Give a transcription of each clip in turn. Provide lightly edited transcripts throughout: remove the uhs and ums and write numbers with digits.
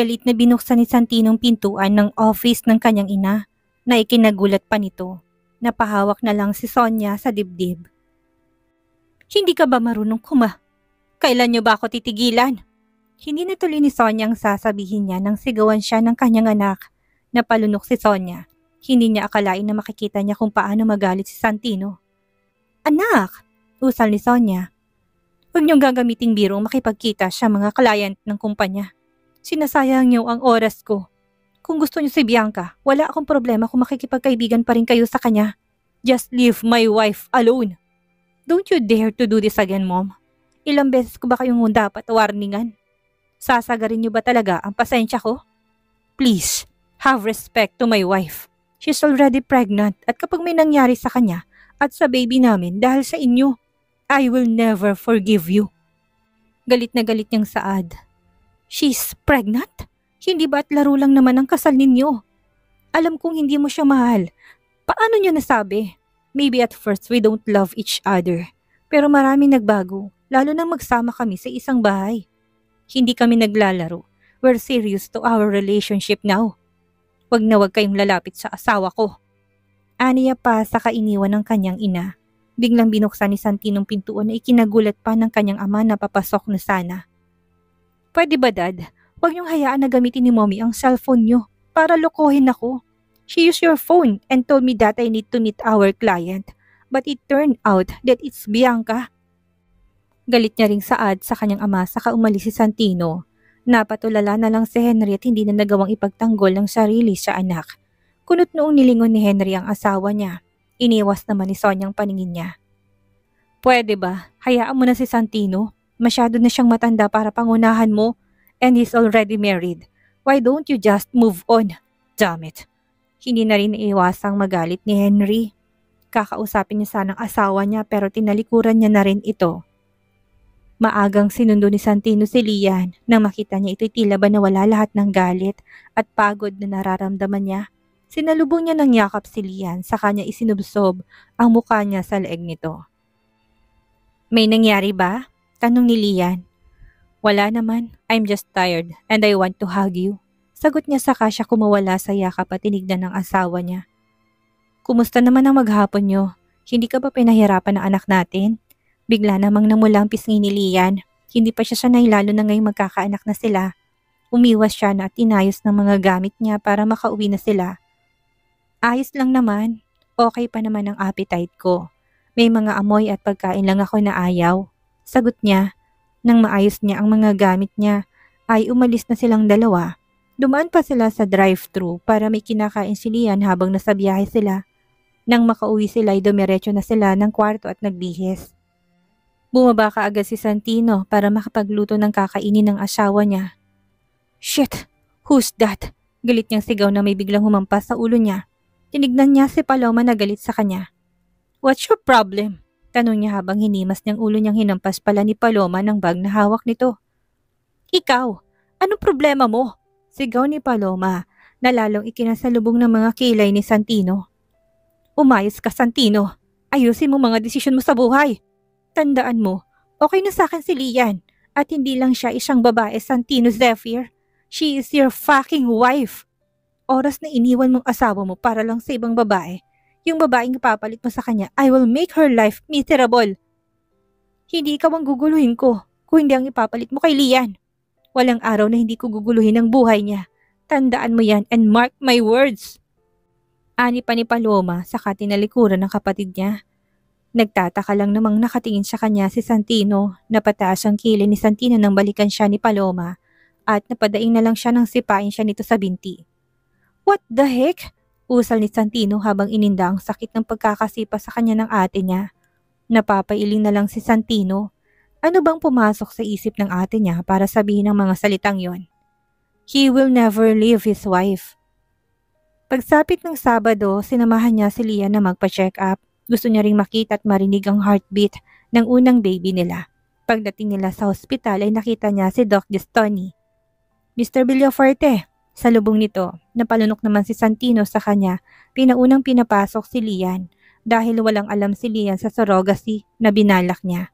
Galit na binuksan ni Santinong pintuan ng office ng kanyang ina na ikinagulat pa nito. Napahawak na lang si Sonia sa dibdib. Hindi ka ba marunong Kailan niyo ba ako titigilan? Hindi natuloy ni Sonia ang sasabihin niya nang sigawan siya ng kanyang anak. Napalunok si Sonia. Hindi niya akalain na makikita niya kung paano magalit si Santino. Anak! Usal ni Sonia. Huwag niyong gagamiting birong makipagkita sa mga client ng kumpanya. Sinasayang niyo ang oras ko. Kung gusto niyo si Bianca, wala akong problema kung makikipagkaibigan pa rin kayo sa kanya. Just leave my wife alone. Don't you dare to do this again, Mom. Ilang beses ko ba kayong dapat warningan? Sasagarin niyo ba talaga ang pasensya ko? Please, have respect to my wife. She's already pregnant at kapag may nangyari sa kanya at sa baby namin dahil sa inyo, I will never forgive you. Galit na galit niyang saad. She's pregnant? Hindi ba at laro lang naman ang kasal ninyo? Alam kong hindi mo siya mahal. Paano niyo nasabi? Maybe at first we don't love each other. Pero marami nagbago, lalo nang magsama kami sa isang bahay. Hindi kami naglalaro. We're serious to our relationship now. Wag na wag kayong lalapit sa asawa ko. Aniya pa sa kainiwan ng kanyang ina. Biglang binuksan ni Santinong pintuan na ikinagulat pa ng kanyang ama na papasok na sana. Pwede ba, Dad? Huwag niyong hayaan na gamitin ni Mommy ang cellphone niyo para lokohin ako. She used your phone and told me that I need to meet our client. But it turned out that it's Bianca. Galit niya ring saad sa kanyang ama saka umalis si Santino. Napatulala na lang si Henry at hindi na nagawang ipagtanggol ng sarili sa anak. Kunot noong nilingon ni Henry ang asawa niya. Iniwas naman ni Sonia ang paningin niya. Pwede ba? Hayaan mo na si Santino. Masyado na siyang matanda para pangunahan mo. And he's already married. Why don't you just move on? Damn it. Hindi na rin iiwasang magalit ni Henry. Kakausapin niya sanang asawa niya pero tinalikuran niya na rin ito. Maagang sinundo ni Santino si Lian nang makita niya ito'y tila ba nawala lahat ng galit at pagod na nararamdaman niya. Sinalubong niya ng yakap si Lian sa kanya isinubsob ang mukha niya sa leeg nito. May nangyari ba? Tanong ni Lian. Wala naman, I'm just tired and I want to hug you. Sagot niya saka siya kumawala sa yakap at tinignan ng asawa niya. Kumusta naman ang maghapon niyo? Hindi ka ba pinahirapan ng anak natin? Bigla namang namula ang pisngi ni Lian. Hindi pa siya sanay lalo na ngayong magkakaanak na sila. Umiwas siya na at tinayos ng mga gamit niya para makauwi na sila. Ayos lang naman. Okay pa naman ang appetite ko. May mga amoy at pagkain lang ako na ayaw. Sagot niya. Nang maayos niya ang mga gamit niya, ay umalis na silang dalawa. Dumaan pa sila sa drive-thru para may kinakain si Lian habang nasa biyahe sila. Nang makauwi sila ay dumiretso na sila ng kwarto at nagbihis. Bumaba kaagad si Santino para makapagluto ng kakainin ng asawa niya. Shit! Who's that? Galit niyang sigaw na may biglang humampas sa ulo niya. Tinignan niya si Paloma na galit sa kanya. What's your problem? Tanong niya habang hinimas niyang ulo niyang hinampas pala ni Paloma ng bag na hawak nito. Ikaw, anong problema mo? Sigaw ni Paloma na lalong ikinasalubong ng mga kilay ni Santino. Umayos ka, Santino. Ayusin mo mga desisyon mo sa buhay. Tandaan mo, okay na sa akin si Lian at hindi lang siya isang babae, Santino Zephyr. She is your fucking wife. Oras na iniwan mong asawa mo para lang sa ibang babae. Yung babaeng ipapalit mo sa kanya, I will make her life miserable. Hindi ikaw ang guguluhin ko, kung hindi ang ipapalit mo kay Lian. Walang araw na hindi ko guguluhin ang buhay niya. Tandaan mo yan and mark my words. Ani pa ni Paloma saka tinalikuran ng kapatid niya. Nagtataka lang namang nakatingin sa kanya si Santino. Napataas ang kilay ni Santino nang balikan siya ni Paloma at napadaing na lang siya nang sipain siya nito sa binti. What the heck? Usal ni Santino habang ininda ang sakit ng pagkakasipa sa kanya ng ate niya. Napapailing na lang si Santino. Ano bang pumasok sa isip ng ate niya para sabihin ang mga salitang yon? He will never leave his wife. Pagsapit ng Sabado, sinamahan niya si Lian na magpa-check up. Gusto niya ring makita at marinig ang heartbeat ng unang baby nila. Pagdating nila sa hospital ay nakita niya si Doc Gestoni. Mr. Villafuerte. Sa lubong nito, napalunok naman si Santino sa kanya, pinaunang pinapasok si Lian dahil walang alam si Lian sa surrogacy na binalak niya.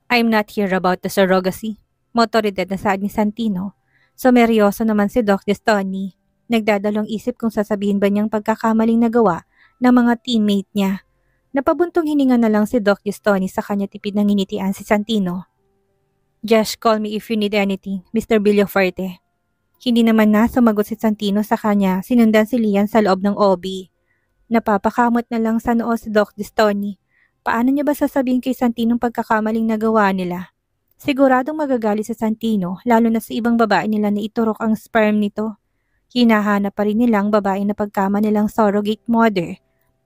I'm not here about the surrogacy. Motoridad na saad ni Santino. Sumeryoso naman si Doc Destoni. Nagdadalong isip kung sasabihin ba niyang pagkakamaling nagawa ng mga teammate niya. Napabuntong hininga na lang si Doc Destoni sa kanya tipid ng nginitian si Santino. Just call me if you need anything, Mr. Villafuerte. Hindi naman na sumagot si Santino sa kanya, sinundan si Lian sa loob ng OB. Napapakamot na lang sa noo si Doc Destoni. Paano niya ba sasabihin kay Santino pagkakamaling nagawa nila? Siguradong magagalit sa Santino, lalo na sa ibang babae nila na iturok ang sperm nito. Hinahanap pa rin nilang babae na pagkama nilang surrogate mother.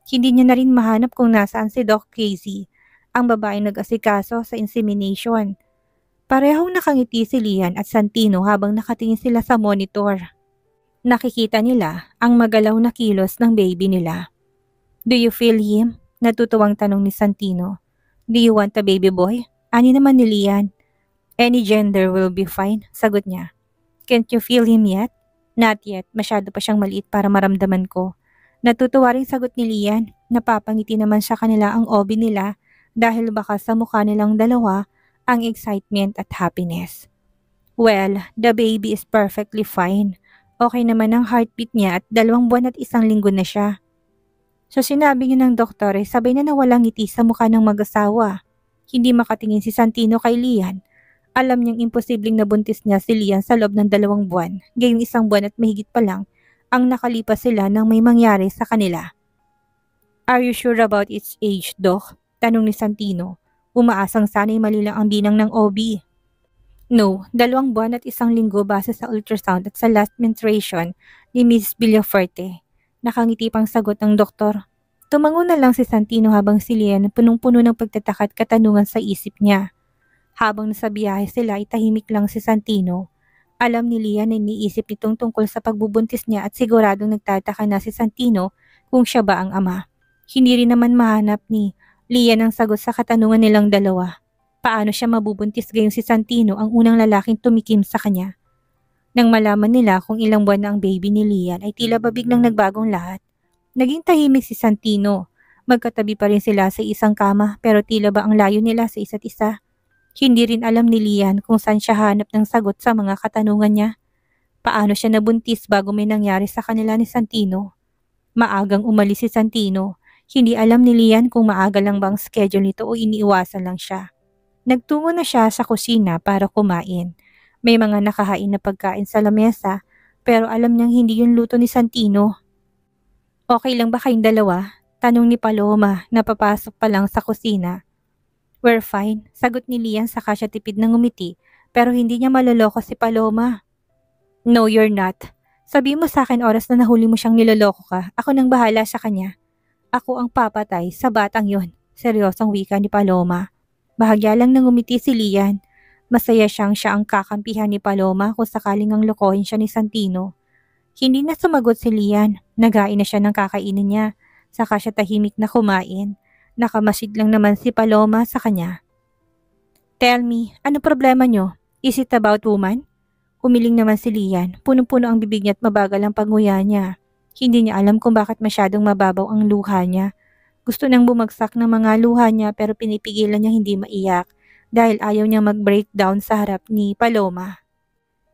Hindi niya na rin mahanap kung nasaan si Doc Casey, ang babae nag-asikaso sa insemination. Parehong nakangiti si Lian at Santino habang nakatingin sila sa monitor. Nakikita nila ang magalaw na kilos ng baby nila. Do you feel him? Natutuwang tanong ni Santino. Do you want a baby boy? Ani naman ni Lian. Any gender will be fine, sagot niya. Can't you feel him yet? Not yet, masyado pa siyang maliit para maramdaman ko. Natutuwa ring sagot ni Lian. Napapangiti naman sa kanila ang OB nila dahil baka sa mukha nilang dalawa ang excitement at happiness. Well, the baby is perfectly fine. Okay naman ang heartbeat niya at 2 buwan at 1 linggo na siya. So sinabi niya ng doktor sabay na nawalang ngiti sa mukha ng mag-asawa. Hindi makatingin si Santino kay Lian. Alam niyang imposibleng nabuntis niya si Lian sa loob ng 2 buwan, gayong 1 buwan at mahigit pa lang ang nakalipas sila nang may mangyari sa kanila. Are you sure about its age, Doc? Tanong ni Santino. Umaasang sana'y mali lang ang binang ng OB. No, 2 buwan at 1 linggo base sa ultrasound at sa last menstruation ni Miss Villafuerte. Nakangiti pang sagot ng doktor. Tumango na lang si Santino habang si Lian punong-puno ng pagtataka at katanungan sa isip niya. Habang nasa biyahe sila ay tahimik lang si Santino. Alam ni Lian na iniisip nitong tungkol sa pagbubuntis niya at siguradong nagtataka na si Santino kung siya ba ang ama. Hindi rin naman mahanap ni Lian ang sagot sa katanungan nilang dalawa. Paano siya mabubuntis gayong si Santino ang unang lalaking tumikim sa kanya? Nang malaman nila kung ilang buwan na ang baby ni Lian ay tila ba biglang nagbagong lahat. Naging tahimik si Santino. Magkatabi pa rin sila sa isang kama pero tila ba ang layo nila sa isa't isa. Hindi rin alam ni Lian kung saan siya hanap ng sagot sa mga katanungan niya. Paano siya nabuntis bago may nangyari sa kanila ni Santino? Maagang umalis si Santino. Hindi alam ni Lian kung maaga lang bang schedule nito o iniiwasan lang siya. Nagtungo na siya sa kusina para kumain. May mga nakahain na pagkain sa lamesa pero alam niyang hindi yun luto ni Santino. Okay lang ba kayong dalawa? Tanong ni Paloma na papasok pa lang sa kusina. We're fine, sagot ni Lian saka siya tipid ng ngumiti pero hindi niya maloloko si Paloma. No, you're not. Sabi mo sa akin oras na nahuli mo siyang niloloko ka, ako nang bahala sa kanya. Ako ang papatay sa batang yon, seryosong wika ni Paloma. Bahagya lang nang ngumiti si Lian. Masaya siyang siya ang kakampihan ni Paloma kung sakaling ang lokohin siya ni Santino. Hindi na sumagot si Lian. Nagain na siya ng kakainin niya. Saka siya tahimik na kumain. Nakamasid lang naman si Paloma sa kanya. Tell me, ano problema niyo? Is it about woman? Umiling naman si Lian. Punong-puno ang bibig niya at mabagal ang panguya niya. Hindi niya alam kung bakit masyadong mababaw ang luha niya. Gusto nang bumagsak ng mga luha niya pero pinipigilan niya hindi maiyak dahil ayaw niya mag-breakdown sa harap ni Paloma.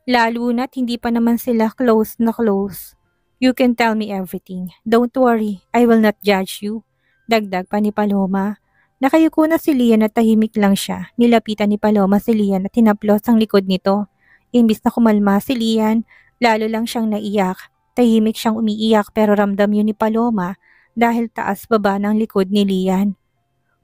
Lalo na't hindi pa naman sila close na close. You can tell me everything. Don't worry, I will not judge you. Dagdag pa ni Paloma. Nakayuko na si Lian at tahimik lang siya. Nilapitan ni Paloma si Lian at hinaplos ang likod nito. Imbis na kumalma si Lian, lalo lang siyang naiyak. Tahimik siyang umiiyak pero ramdam yun ni Paloma dahil taas baba ng likod ni Lian.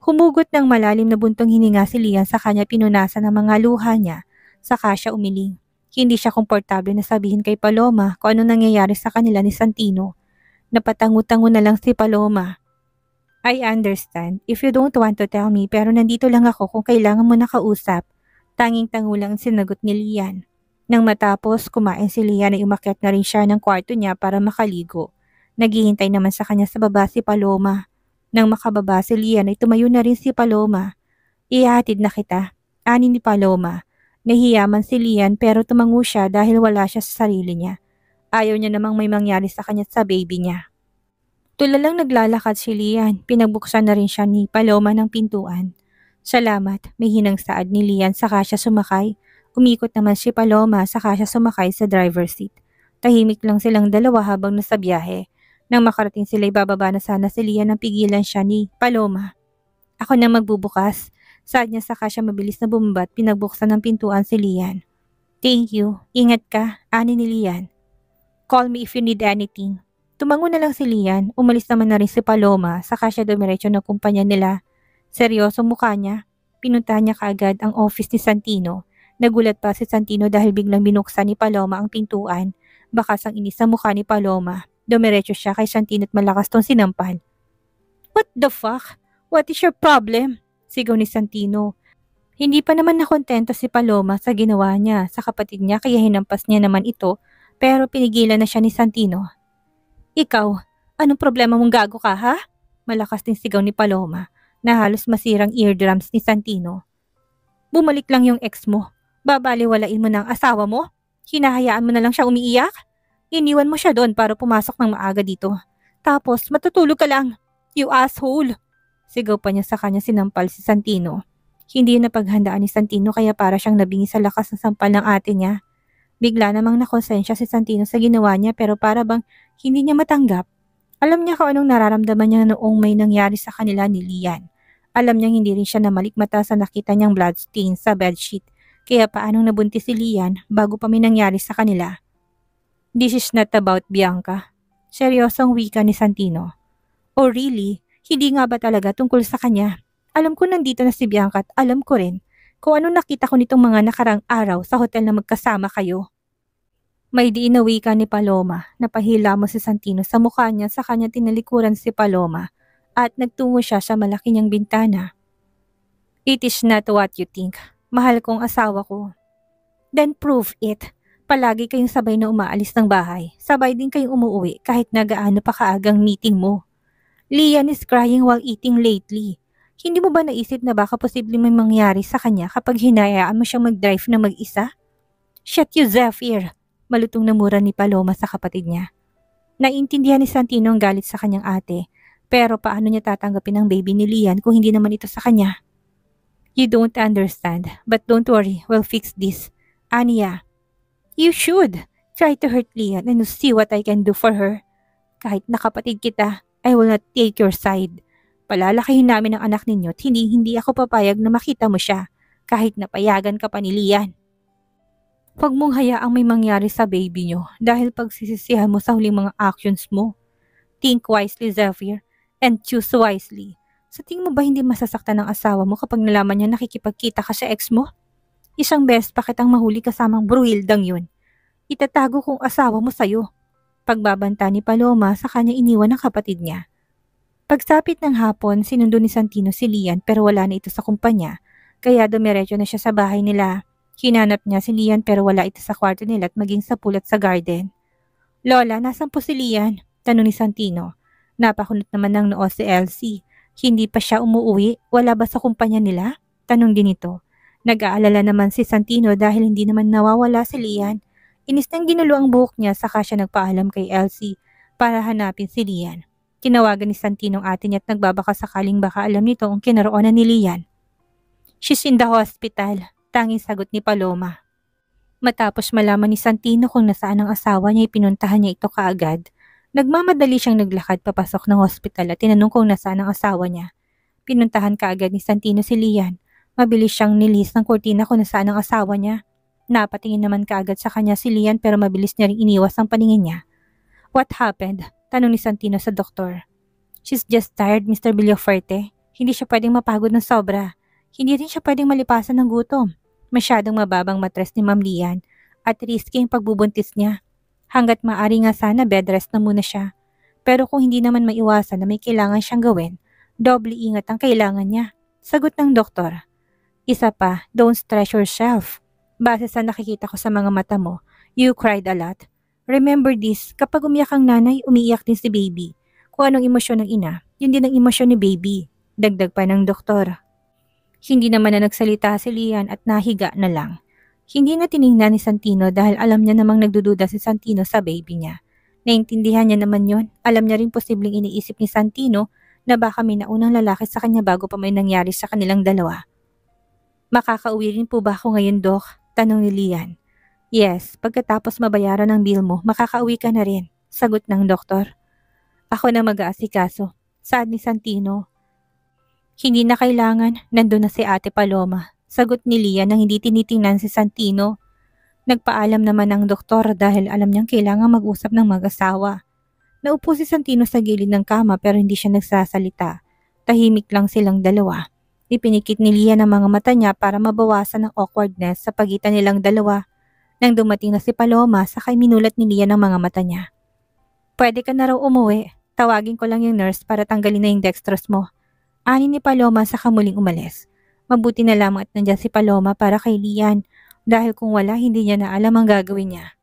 Humugot ng malalim na buntong hininga si Lian sa kanya pinunasan ng mga luha niya, saka siya umiling. Hindi siya komportable na sabihin kay Paloma kung ano nangyayari sa kanila ni Santino. Napatango-tango na lang si Paloma. I understand if you don't want to tell me pero nandito lang ako kung kailangan mo nakausap. Tanging-tango lang sinagot ni Lian. Nang matapos kumain si Lian ay umakyat na rin siya ng kwarto niya para makaligo. Naghihintay naman sa kanya sa baba si Paloma. Nang makababa si Lian ay tumayo na rin si Paloma. Ihahatid na kita, ani ni Paloma. Nahiyaman si Lian pero tumango siya dahil wala siya sa sarili niya. Ayaw niya namang may mangyari sa kanya at sa baby niya. Tulalang naglalakad si Lian, pinagbuksan na rin siya ni Paloma ng pintuan. Salamat, may hinang saad ni Lian saka siya sumakay. Umikot naman si Paloma saka siya sumakay sa driver's seat. Tahimik lang silang dalawa habang nasa biyahe. Nang makarating sila ibababa na sana si Lian nang pigilan siya ni Paloma. Ako na magbubukas. Saad niya saka siya mabilis na bumaba at pinagbuksan ng pintuan si Lian. Thank you. Ingat ka, ani ni Lian. Call me if you need anything. Tumango na lang si Lian, umalis naman na rin si Paloma, saka siya dumiretso ng kumpanya nila. Seryoso mukha niya. Pinuntahan niya kaagad ang office ni Santino. Nagulat pa si Santino dahil biglang binuksan ni Paloma ang pintuan. Bakas ang inis sa mukha ni Paloma. Dumiretso siya kay Santino at malakas tong sinampal. What the fuck? What is your problem? Sigaw ni Santino. Hindi pa naman nakontento si Paloma sa ginawa niya sa kapatid niya kaya hinampas niya naman ito pero pinigilan na siya ni Santino. Ikaw, anong problema mong gago ka ha? Malakas din sigaw ni Paloma na halos masirang eardrums ni Santino. Bumalik lang yung ex mo. Babaliwalain mo ng asawa mo? Hinahayaan mo na lang siya umiiyak? Iniwan mo siya doon para pumasok ng maaga dito. Tapos matutulog ka lang. You asshole! Sigaw pa niya sa kanya sinampal si Santino. Hindi yun napaghandaan ni Santino kaya para siyang nabingi sa lakas ng sampal ng ate niya. Bigla namang nakonsensya si Santino sa ginawa niya pero para bang hindi niya matanggap. Alam niya kung anong nararamdaman niya noong may nangyari sa kanila ni Lian. Alam niyang hindi rin siya namalikmata sa nakita niyang bloodstain sa bedsheet. Kaya paanong nabuntis si Lian bago pa may nangyari sa kanila. This is not about Bianca. Seryosong wika ni Santino. Oh really? Hindi nga ba talaga tungkol sa kanya? Alam ko nandito na si Bianca at alam ko rin kung ano nakita ko nitong mga nakarang araw sa hotel na magkasama kayo. May diin na wika ni Paloma. Napahila mo si Santino sa mukha niya sa kanya tinalikuran si Paloma at nagtungo siya sa malaki niyang bintana. It is not what you think. Mahal kong asawa ko. Then prove it. Palagi kayong sabay na umaalis ng bahay. Sabay din kayong umuwi kahit na gaano pa kaagang meeting mo. Lian is crying while eating lately. Hindi mo ba naisip na baka posibleng may mangyari sa kanya kapag hinayaan mo siyang mag-drive na mag-isa? Shut you, Zephyr! Malutong na mura ni Paloma sa kapatid niya. Naiintindihan ni Santino ang galit sa kanyang ate, pero paano niya tatanggapin ang baby ni Lian kung hindi naman ito sa kanya? You don't understand, but don't worry, we'll fix this. Anya, you should try to hurt Lian and see what I can do for her. Kahit nakapatid kita, I will not take your side. Palalakayin namin ang anak ninyo at hindi ako papayag na makita mo siya kahit napayagan ka pa ni Lian. Huwag mong hayaang may mangyari sa baby nyo dahil pagsisisihan mo sa huling mga actions mo. Think wisely, Zephyr, and choose wisely. Sa tingin mo ba hindi masasaktan ng asawa mo kapag nalaman niya nakikipagkita ka sa ex mo? Isang beses pa kitang mahuli kasamang bruhildang yun. Itatago kong asawa mo sa'yo. Pagbabanta ni Paloma sa kanya iniwan ng kapatid niya. Pagsapit ng hapon, sinundo ni Santino si Lian pero wala na ito sa kumpanya. Kaya dumiretso na siya sa bahay nila. Hinanap niya si Lian pero wala ito sa kwarto nila at maging sa pulat sa garden. Lola, nasan po si Lian? Tanong ni Santino. Napakunot naman ng noo si Elsie. Hindi pa siya umuwi? Wala ba sa kumpanya nila? Tanong din ito. Nag-aalala naman si Santino dahil hindi naman nawawala si Lian. Inis nang ginulo ang buhok niya saka siya nagpaalam kay Elsie para hanapin si Lian. Tinawagan ni Santino ang ate niya at nagbabaka sakaling baka alam nito ang kinaroonan ni Lian. She's in the hospital, tanging sagot ni Paloma. Matapos malaman ni Santino kung nasaan ang asawa niya, pinuntahan niya ito kaagad. Nagmamadali siyang naglakad papasok ng hospital at tinanong kung nasaan ang asawa niya. Pinuntahan kaagad ni Santino si Lian. Mabilis siyang nilis ng kurtina kung nasaan ang asawa niya. Napatingin naman kaagad sa kanya si Lian pero mabilis niya ring iniwas ang paningin niya. What happened? Tanong ni Santino sa doktor. She's just tired, Mr. Villafuerte. Hindi siya pwedeng mapagod ng sobra. Hindi rin siya pwedeng malipasan ng gutom. Masyadong mababang matres ni Ma'am Lian at risky ang pagbubuntis niya. Hanggat maaari nga sana bed rest na muna siya. Pero kung hindi naman maiwasan na may kailangan siyang gawin, doble ingat ang kailangan niya. Sagot ng doktor. Isa pa, don't stress yourself. Base sa nakikita ko sa mga mata mo, you cried a lot. Remember this, kapag umiyak ang nanay, umiiyak din si baby. Kung anong emosyon ng ina, yun din ang emosyon ni baby. Dagdag pa ng doktor. Hindi naman na nagsalita si Lian at nahiga na lang. Hindi na tiningnan ni Santino dahil alam niya namang nagdududa si Santino sa baby niya. Naintindihan niya naman yon. Alam niya rin posibleng iniisip ni Santino na baka may naunang lalaki sa kanya bago pa may nangyari sa kanilang dalawa. Makakauwi rin po ba ako ngayon, Dok? Tanong ni Lian. Yes, pagkatapos mabayaran ang bill mo, makakauwi ka na rin. Sagot ng doktor. Ako na mag-aasikaso. Saad ni Santino. Hindi na kailangan, nandun na si Ate Paloma. Sagot ni Lian nang hindi tinitingnan si Santino. Nagpaalam naman ang doktor dahil alam niyang kailangan mag-usap ng mag-asawa. Naupo si Santino sa gilid ng kama pero hindi siya nagsasalita. Tahimik lang silang dalawa. Ipinikit ni Lian ang mga mata niya para mabawasan ang awkwardness sa pagitan nilang dalawa. Nang dumating na si Paloma, sakay minulat ni Lian ang mga mata niya. Pwede ka na raw umuwi. Tawagin ko lang yung nurse para tanggalin na yung dextrose mo. Ani ni Paloma sa kamuling umalis. Mabuti na lamang at nandiyan si Paloma para kay Lian dahil kung wala hindi niya na alam ang gagawin niya.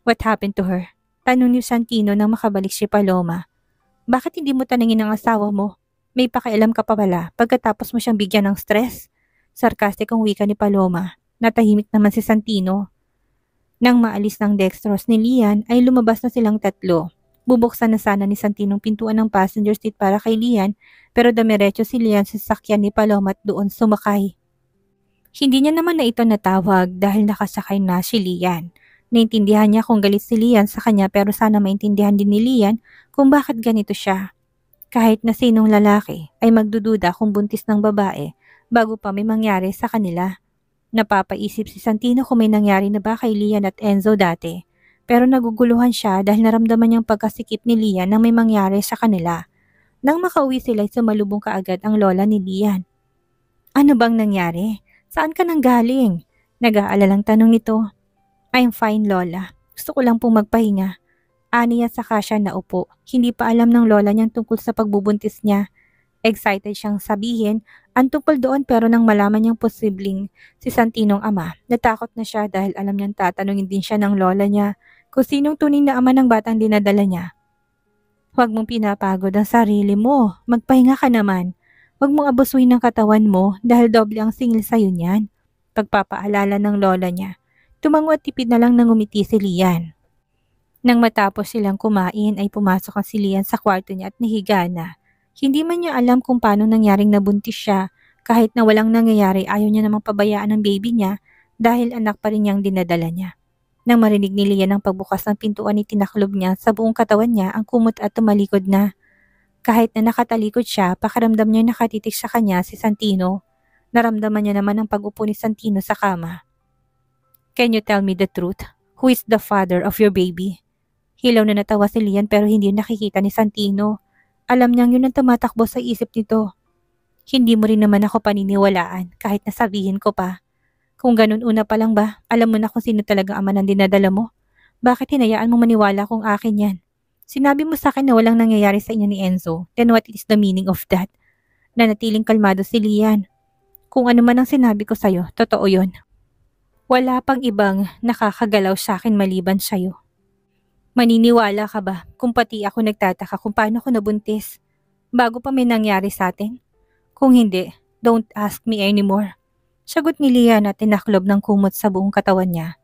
What happened to her? Tanong ni Santino nang makabalik si Paloma. Bakit hindi mo tanungin ang asawa mo? May pakialam ka pa pala pagkatapos mo siyang bigyan ng stress? Sarcastic ang wika ni Paloma. Natahimik naman si Santino. Nang maalis ng dextrose ni Lian ay lumabas na silang tatlo. Bubuksan na sana ni Santino ang pintuan ng passenger seat para kay Lian pero damiretso si Lian sa sasakyan ni Paloma at doon sumakay. Hindi niya naman na ito natawag dahil nakasakay na si Lian. Naintindihan niya kung galit si Lian sa kanya pero sana maintindihan din ni Lian kung bakit ganito siya. Kahit na sinong lalaki ay magdududa kung buntis ng babae bago pa may mangyari sa kanila. Napapaisip si Santino kung may nangyari na ba kay Lian at Enzo dati. Pero naguguluhan siya dahil naramdaman niyang pagkasikip ni Lian nang may mangyari sa kanila. Nang makauwi sila ay sumalubong kaagad ang lola ni Lian. Ano bang nangyari? Saan ka nang galing? Nag-aalalang tanong nito. I'm fine, Lola. Gusto ko lang pong magpahinga. Aniya saka siya naupo. Hindi pa alam ng lola niyang tungkol sa pagbubuntis niya. Excited siyang sabihin ang tungkol doon pero nang malaman niyang posibleng si Santinong ama, natakot na siya dahil alam niyang tatanungin din siya ng lola niya kung sinong tunay na ama ng batang dinadala niya. Huwag mong pinapagod ang sarili mo. Magpahinga ka naman. Huwag mong abusuhin ang katawan mo dahil doble ang singil sa'yo niyan. Pagpapaalala ng lola niya. Tumango at tipid na lang nang umiti si Lian. Nang matapos silang kumain ay pumasok ang si Lian sa kwarto niya at nahiga na. Hindi man niya alam kung paano nangyaring nabuntis siya. Kahit na walang nangyayari ayaw niya namang pabayaan ang baby niya dahil anak pa rin niyang dinadala niya. Nang marinig ni Lian ang pagbukas ng pintuan, itinaklob niya sa buong katawan niya ang kumot at tumalikod na. Kahit na nakatalikod siya, pakiramdam niya nakatitik sa kanya si Santino. Naramdaman niya naman ang pag-upo ni Santino sa kama. Can you tell me the truth? Who is the father of your baby? Hilaw na natawa si Lian pero hindi nakikita ni Santino. Alam niyang yun ang tumatakbo sa isip nito. Hindi mo rin naman ako paniniwalaan kahit nasabihin ko pa. Kung ganun una pa lang ba, alam mo na kung sino talaga ama ng dinadala mo? Bakit hinayaan mo maniwala kung akin yan? Sinabi mo sa akin na walang nangyayari sa inyo ni Enzo. Then what is the meaning of that? Nanatiling kalmado si Lian. Kung ano man ang sinabi ko sa'yo, totoo yun. Wala pang ibang nakakagalaw sa akin maliban sa'yo. Maniniwala ka ba kung pati ako nagtataka kung paano ko nabuntis? Bago pa may nangyari sa atin? Kung hindi, don't ask me anymore. Sagot ni Lian at tinaklob ng kumot sa buong katawan niya.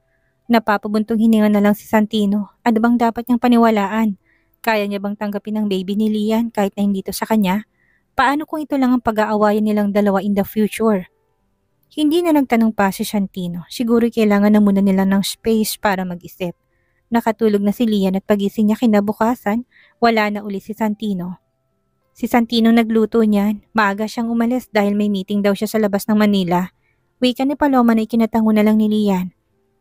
Napapabuntong hininga na lang si Santino. Ano bang dapat niyang paniwalaan? Kaya niya bang tanggapin ang baby ni Lian kahit na hindi ito sa kanya? Paano kung ito lang ang pag-aawayan nilang dalawa in the future? Hindi na nagtanong pa si Santino. Siguro kailangan na muna nila ng space para mag-isip. Nakatulog na si Lian at pagising niya kinabukasan, wala na uli si Santino. Si Santino nagluto niyan. Maaga siyang umalis dahil may meeting daw siya sa labas ng Manila. Wika ni Paloma na ikinatango na lang ni Lian.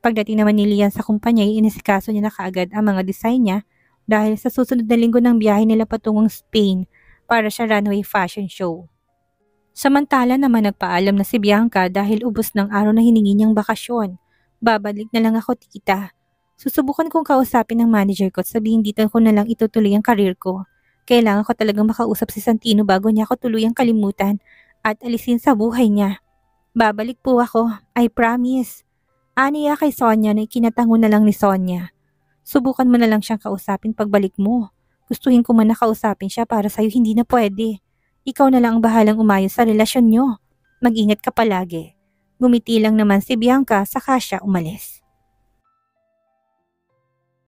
Pagdating naman ni Lian sa kumpanya, inisikaso niya na kaagad ang mga design niya dahil sa susunod na linggo ng biyahe nila patungong Spain para sa runway fashion show. Samantala naman nagpaalam na si Bianca dahil ubos ng araw na hiningi niyang bakasyon. Babalik na lang ako, tita. Susubukan kong kausapin ng manager ko at sabihin dito ko na lang itutuloy ang karir ko. Kailangan ko talagang makausap si Santino bago niya ako tuluyang kalimutan at alisin sa buhay niya. Babalik po ako, I promise. Aniya kay Sonia na ikinatango na lang ni Sonia. Subukan mo na lang siyang kausapin pagbalik mo. Gustuhin ko man na kausapin siya para sa'yo hindi na pwede. Ikaw na lang ang bahalang umayos sa relasyon niyo. Mag-ingat ka palagi. Gumiti lang naman si Bianca saka siya umalis.